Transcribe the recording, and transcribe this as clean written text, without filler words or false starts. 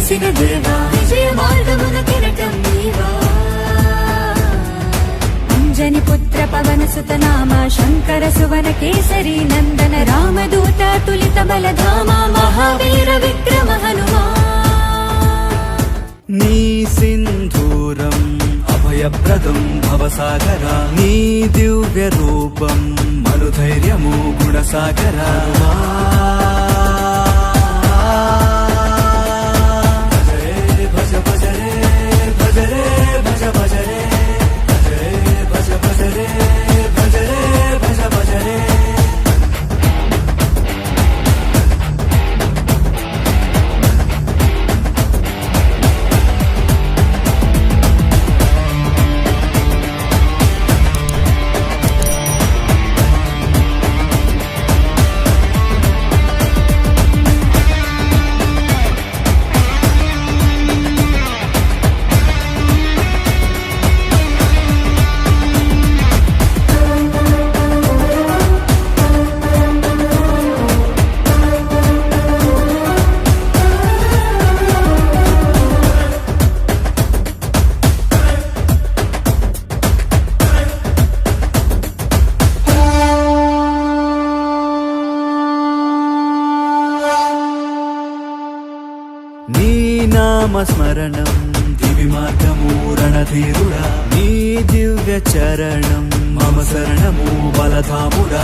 వెలసిన దేవా విజయ మార్గమున కెరటం నీవా అంజని పుత్ర పవన సుత నామ శంకర సువన కేసరి నందన రామదూత తులిత బలధామ మహావీర విక్రమ హనుమా నీ సింధూరం అభయప్రదం భవసాగర నీ దివ్య రూపం మనుధైర్యము గుణసాగర భజ భజ రే భజ రే భజ భజ రే భజ భజ రే భజ రే భజ భజ రే నీ నామస్మరణం దివి మార్గము రణధీరుడా నీ దివ్య చరణం మమ శరణము బలధాముడా